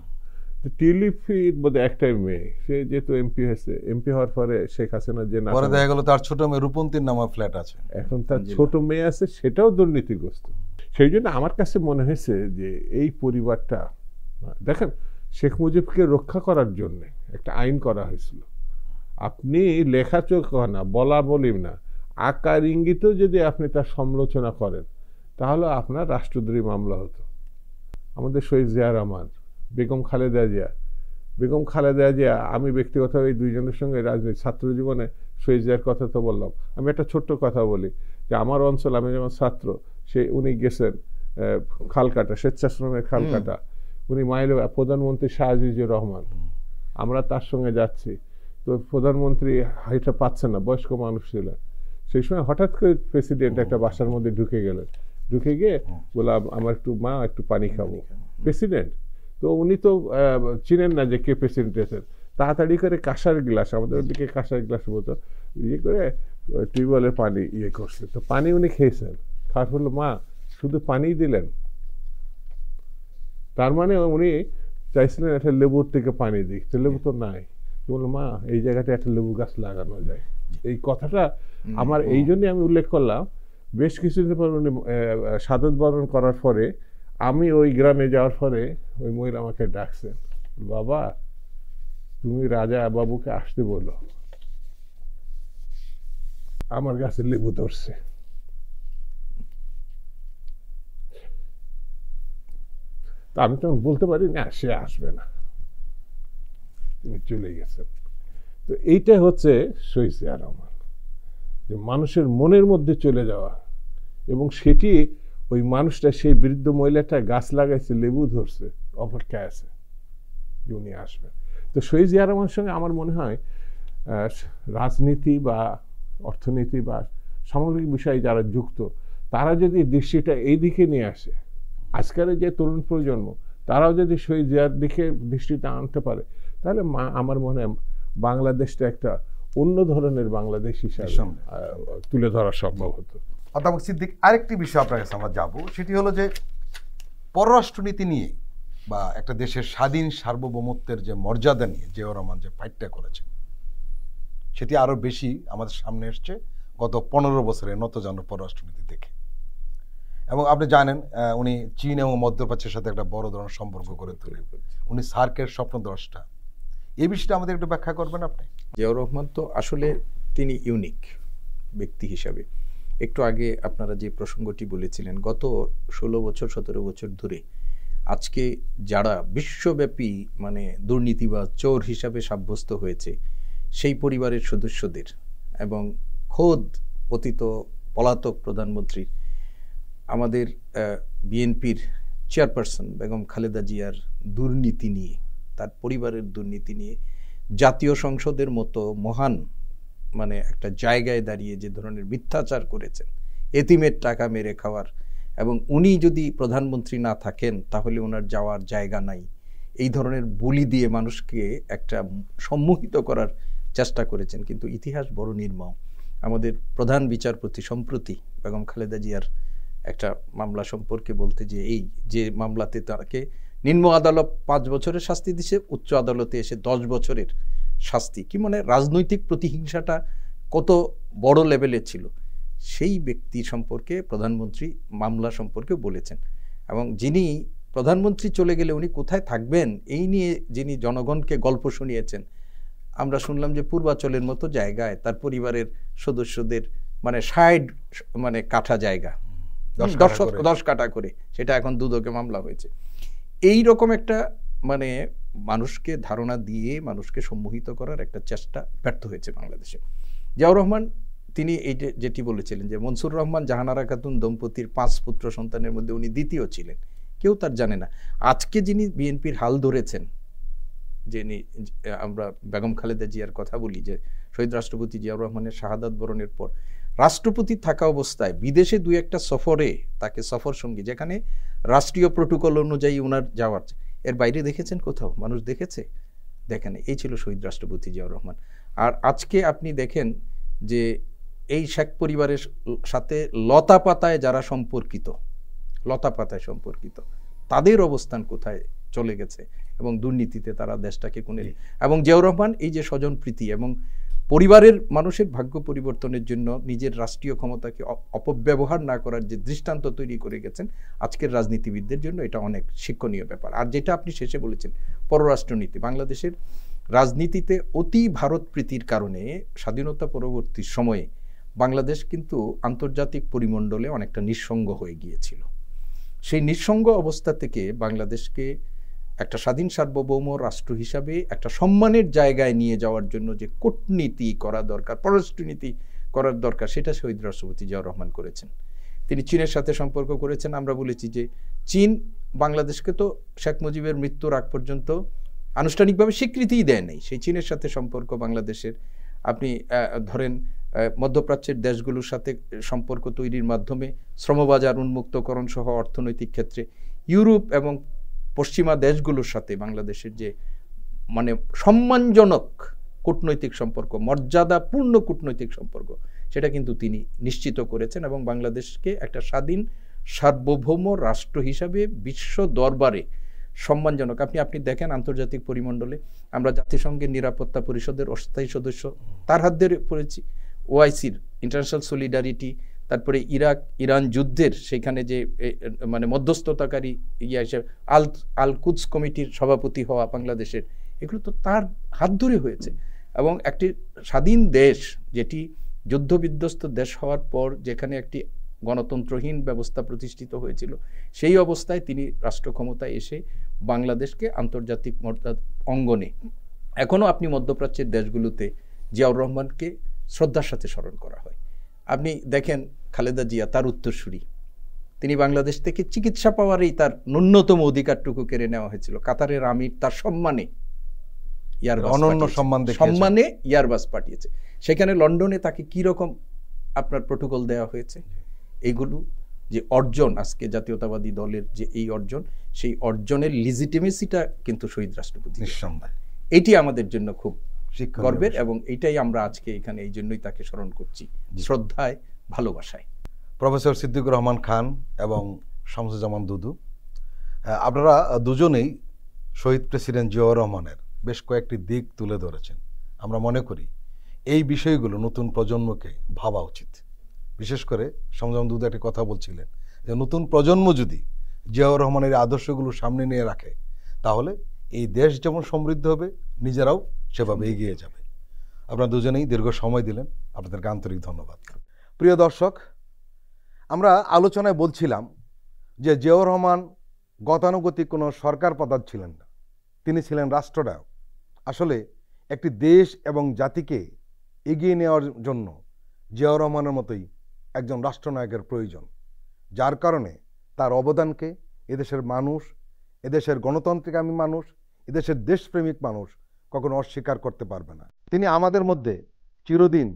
টিউলিপের বোধহয় একটাই মেয়ে, সে যেহেতু এমপি হয়েছে, এমপি হওয়ার পরে শেখ হাসিনা যে পরে দেখা গেল তার ছোট মেয়ে রূপন্তীর নামে ফ্ল্যাট আছে, এখন তার ছোট মেয়ে আছে, সেটাও দুর্নীতিগ্রস্ত। সেই জন্য আমার কাছে মনে হয়েছে যে এই পরিবারটা, দেখেন শেখ মুজিবকে রক্ষা করার জন্য একটা আইন করা হয়েছিল। আপনি লেখাচোখ না, বলা বলি না, আকার ইঙ্গিতেও যদি আপনি তার সমালোচনা করেন, তাহলে আপনার রাষ্ট্রদ্রোহী মামলা হতো। আমাদের শহীদ জিয়া রহমান, বেগম খালেদা জিয়া, বেগম খালেদা জিয়া, আমি ব্যক্তিগতভাবে এই দুইজনের সঙ্গে রাজনীতি ছাত্র জীবনে শহীদ জিয়ার কথা তো বললাম, আমি একটা ছোট্ট কথা বলি যে আমার অঞ্চল, আমি যখন ছাত্র, উনি গেছেন খালকাটা, স্বেচ্ছাশ্রমের খালকাটা, উনি প্রধানমন্ত্রী শাহ আজিজুর রহমান, আমরা তার সঙ্গে যাচ্ছি, তো প্রধানমন্ত্রী হাইটা পাচ্ছেন না, বয়স্ক মানুষ ছিলেন, সেই সময় হঠাৎ করে প্রেসিডেন্ট একটা বাসার মধ্যে ঢুকে গেলেন, ঢুকে গিয়ে বললাম আমার একটু পানি খাবো, প্রেসিডেন্ট তো উনি তো চিনেন না যে কে প্রেসিডেন্ট আছেন, তাড়াতাড়ি করে কাঁসার গ্লাস, আমাদের ওদিকে কাঁসার গ্লাস মতো করে টিউবওয়েলের পানি করছে, তো পানি উনি খেয়েছেন, খাওয়ার ফলে মা শুধু পানি দিলেন, তার মানে উনি চাইছিলেন একটা লেবুর থেকে পানি দিই, তো লেবু তো নাই, বললো মা এই জায়গাটা একটা লেবু গাছ লাগানো যায়। এই কথাটা আমার এই জন্যই আমি উল্লেখ করলাম, বেশ কিছুদিন পর উনি শাহাদাত বরণ করার পরে আমি ওই গ্রামে যাওয়ার পরে ওই মহিলা আমাকে ডাকছেন, বাবা তুমি রাজা বাবুকে আসতে বলো, আমার গাছে লেবু ধরছে। তা আমি তখন বলতে পারি না সে আসবে না, তিনি চলে গেছেন। তো এইটা হচ্ছে শহীদ জিয়া রহমান, যে মানুষের মনের মধ্যে চলে যাওয়া, এবং সেটি ওই মানুষটা, সেই বৃদ্ধ মহিলাটা গাছ লাগাইছে, লেবু ধরছে, অপেক্ষায় আছে যে উনি আসবেন। তো শহীদ জিয়া রহমানের সঙ্গে আমার মনে হয় রাজনীতি বা অর্থনীতি বা সামগ্রিক বিষয়ে যারা যুক্ত, তারা যদি দৃষ্টিটা এই দিকে নিয়ে আসে, আজকের যে তরুণ প্রজন্ম তারাও যদি শহীদ জিয়ার দিকে দৃষ্টিটা আনতে পারে, তাহলে আমার মনে হয় বাংলাদেশটা একটা অন্য ধরনের বাংলাদেশ হিসাবে তুলে ধরা সম্ভব হতো। অধ্যাপক সিদ্দিক, আরেকটি বিষয় আপনার কাছে আমরা যাবো, সেটি হলো যে পররাষ্ট্রনীতি নিয়ে বা একটা দেশের স্বাধীন সার্বভৌমত্বের যে মর্যাদা নিয়ে জিয়াউর রহমান যে ফাইটটা করেছেন, সেটি আরো বেশি আমাদের সামনে এসছে গত 15 বছরের নতজানু পররাষ্ট্রনীতি থেকে। এবং আপনি জানেন উনি চীন এবং মধ্যপ্রাচ্যের সাথে একটা বড় ধরনের সম্পর্ক করে তোলেন, উনি সার্কের স্বপ্নদ্রষ্টা। এই বিষয়টা আমাদের একটু ব্যাখ্যা করবেন আপনি? জিয়াউর রহমান তো আসলে তিনি ইউনিক ব্যক্তি হিসাবে। একটু আগে আপনারা যে প্রসঙ্গটি বলেছিলেন, গত 16 বছর 17 বছর ধরে আজকে যারা বিশ্বব্যাপী মানে দুর্নীতি বা চোর হিসাবে সাব্যস্ত হয়েছে, সেই পরিবারের সদস্যদের এবং খোদ পতিত পলাতক প্রধানমন্ত্রী আমাদের বিএনপির চেয়ারপারসন বেগম খালেদা জিয়ার দুর্নীতি নিয়ে, তার পরিবারের দুর্নীতি নিয়ে জাতীয় সংসদের মতো মহান মানে একটা জায়গায় দাঁড়িয়ে যে ধরনের মিথ্যাচার করেছেন, এতিমের টাকা মেরে খাওয়ার, এবং উনি যদি প্রধানমন্ত্রী না থাকেন তাহলে ওনার যাওয়ার জায়গা নাই, এই ধরনের বুলি দিয়ে মানুষকে একটা সম্মোহিত করার চেষ্টা করেছেন। কিন্তু ইতিহাস বড় নির্মম। আমাদের প্রধান বিচারপতি সম্প্রতি বেগম খালেদা জিয়ার একটা মামলা সম্পর্কে বলতে, যে এই যে মামলাতে তাকে নিম্ন আদালত 5 বছরের শাস্তি দিছে, উচ্চ আদালতে এসে 10 বছরের শাস্তি, কি মানে রাজনৈতিক প্রতিহিংসাটা কত বড় লেভেলের ছিল, সেই ব্যক্তি সম্পর্কে প্রধানমন্ত্রী মামলা সম্পর্কে বলেছেন। এবং যিনি প্রধানমন্ত্রী চলে গেলে উনি কোথায় থাকবেন এই নিয়ে যিনি জনগণকে গল্প শুনিয়েছেন, আমরা শুনলাম যে পূর্বাচলের মতো জায়গায় তার পরিবারের সদস্যদের মানে 60 মানে কাঠা জায়গা, 10 কাঠা করে, সেটা এখন দুদকে মামলা হয়েছে। এই রকম একটা মানে মানুষকে ধারণা দিয়ে মানুষকে সম্মোহিত করার একটা চেষ্টা ব্যর্থ হয়েছে বাংলাদেশে। জিয়াউর রহমান তিনি এই যেটি বলেছিলেন যে মনসুর রহমান জাহানারা খাতুন দম্পতির 5 পুত্র সন্তানের মধ্যে উনি দ্বিতীয় ছিলেন, কেউ তার জানে না। আজকে যিনি বিএনপির হাল ধরেছেন, যিনি আমরা বেগম খালেদা জিয়ার কথা বলি, যে শহীদ রাষ্ট্রপতি জিয়াউর রহমানের শাহাদাত বরণের পর রাষ্ট্রপতি থাকা অবস্থায় বিদেশে 2-1টা সফরে তাকে সফর সঙ্গী, যেখানে রাষ্ট্রীয় প্রোটোকল অনুযায়ী ওনার যাওয়ার, এর বাইরে দেখেছেন কোথাও? মানুষ দেখেছে? দেখেন। এই ছিল শহীদ রাষ্ট্রপতি জিয়াউর রহমান। আর আজকে আপনি দেখেন যে এই শেখ পরিবারের সাথে লতাপাতায় যারা সম্পর্কিত, তাদের অবস্থান কোথায় চলে গেছে, এবং দুর্নীতিতে তারা দেশটাকে কোণে। এবং জিয়াউর রহমান এই যে স্বজনপ্রীতি এবং পরিবারের মানুষের ভাগ্য পরিবর্তনের জন্য নিজের রাষ্ট্রীয় ক্ষমতাকে অপব্যবহার না করার যে দৃষ্টান্ত তৈরি করে গেছেন, আজকের রাজনীতিবিদদের জন্য এটা অনেক শিক্ষণীয় ব্যাপার। আর যেটা আপনি শেষে বলেছেন পররাষ্ট্রনীতি, বাংলাদেশের রাজনীতিতে অতি ভারত প্রীতির কারণে স্বাধীনতা পরবর্তী সময়ে বাংলাদেশ কিন্তু আন্তর্জাতিক পরিমণ্ডলে অনেকটা নিঃসঙ্গ হয়ে গিয়েছিল। সেই নিঃসঙ্গ অবস্থা থেকে বাংলাদেশকে একটা স্বাধীন সার্বভৌম রাষ্ট্র হিসাবে একটা সম্মানের জায়গায় নিয়ে যাওয়ার জন্য যে কূটনীতি করা দরকার, পররাষ্ট্রনীতি করার দরকার, সেটা শহীদ রাষ্ট্রপতি জিয়াউর রহমান করেছেন। তিনি চীনের সাথে সম্পর্ক করেছেন। আমরা বলেছি যে চীন বাংলাদেশকে তো শেখ মুজিবের মৃত্যুর আগ পর্যন্ত আনুষ্ঠানিকভাবে স্বীকৃতিই দেয় নাই। সেই চীনের সাথে সম্পর্ক বাংলাদেশের, আপনি ধরেন মধ্যপ্রাচ্যের দেশগুলোর সাথে সম্পর্ক তৈরির মাধ্যমে শ্রমবাজার উন্মুক্তকরণ সহ অর্থনৈতিক ক্ষেত্রে ইউরোপ এবং পশ্চিমা দেশগুলোর সাথে বাংলাদেশের যে মানে সম্মানজনক কূটনৈতিক সম্পর্ক, মর্যাদাপূর্ণ কূটনৈতিক সম্পর্ক, সেটা কিন্তু তিনি নিশ্চিত করেছেন এবং বাংলাদেশকে একটা স্বাধীন সার্বভৌম রাষ্ট্র হিসাবে বিশ্ব দরবারে সম্মানজনক, আপনি দেখেন আন্তর্জাতিক পরিমণ্ডলে আমরা জাতিসংঘের নিরাপত্তা পরিষদের অস্থায়ী সদস্য, তার হাত ধরে পড়েছি। ওআইসির ইন্টারন্যাশনাল সলিডারিটি, তারপরে ইরান যুদ্ধের সেখানে যে মানে মধ্যস্থতাকারী হিসেবে আল কুদস কমিটির সভাপতি হওয়া বাংলাদেশের, এগুলো তো তার হাত ধরে হয়েছে। এবং একটি স্বাধীন দেশ, যেটি যুদ্ধবিধ্বস্ত দেশ হওয়ার পর যেখানে একটি গণতন্ত্রহীন ব্যবস্থা প্রতিষ্ঠিত হয়েছিল, সেই অবস্থায় তিনি রাষ্ট্র ক্ষমতায় এসে বাংলাদেশকে আন্তর্জাতিক অঙ্গনে, এখনও আপনি মধ্যপ্রাচ্যের দেশগুলোতে জিয়াউর রহমানকে শ্রদ্ধার সাথে স্মরণ করা হয়। আপনি দেখেন খালেদা জিয়া, তার উত্তরসূরি, তিনি বাংলাদেশ থেকে চিকিৎসা পাওয়ারই তার ন্যূনতম অধিকারটুকু কেড়ে নেওয়া হয়েছিল। কাতারের আমির তার সম্মানে ইয়ারবাস পাঠিয়েছে। সেখানে লন্ডনে তাকে কি রকম আপনার প্রোটোকল দেওয়া হয়েছে। এইগুলো যে অর্জন, আজকে জাতীয়তাবাদী দলের যে এই অর্জন, সেই অর্জনের লিজিটিমেসিটা কিন্তু শহীদ রাষ্ট্রপতি, এটি আমাদের জন্য খুব গর্বের এবং এইটাই আমরা আজকে এখানে এই জন্যই তাকে স্মরণ করছি, শ্রদ্ধায়, ভালোবাসায়। প্রফেসর সিদ্দিকুর রহমান খান এবং শামসুজ্জামান দুদু, আপনারা দুজনেই শহীদ প্রেসিডেন্ট জিয়াউর রহমানের বেশ কয়েকটি দিক তুলে ধরেছেন। আমরা মনে করি এই বিষয়গুলো নতুন প্রজন্মকে ভাবা উচিত। বিশেষ করে শামসুজ্জামান দুদু একটি কথা বলছিলেন যে নতুন প্রজন্ম যদি জিয়াউর রহমানের আদর্শগুলো সামনে নিয়ে রাখে, তাহলে এই দেশ যেমন সমৃদ্ধ হবে, নিজেরাও সেভাবে এগিয়ে যাবে। আপনারা দুজনেই দীর্ঘ সময় দিলেন, আপনাদেরকে আন্তরিক ধন্যবাদ। প্রিয় দর্শক, আমরা আলোচনায় বলছিলাম যে জিয়াউর রহমান গতানুগতিক কোনো সরকার প্রধান ছিলেন না, তিনি ছিলেন রাষ্ট্রনায়ক। আসলে একটি দেশ এবং জাতিকে এগিয়ে নেওয়ার জন্য জিয়াউর রহমানের মতোই একজন রাষ্ট্রনায়কের প্রয়োজন, যার কারণে তার অবদানকে এদেশের মানুষ, এদেশের গণতন্ত্রকামী মানুষ, এদেশের দেশপ্রেমিক মানুষ কখনো অস্বীকার করতে পারবে না। তিনি আমাদের মধ্যে চিরদিন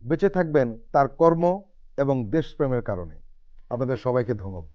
বেঁচে থাকবেন তার কর্ম এবং দেশপ্রেমের কারণে। আপনাদের সবাইকে ধন্যবাদ।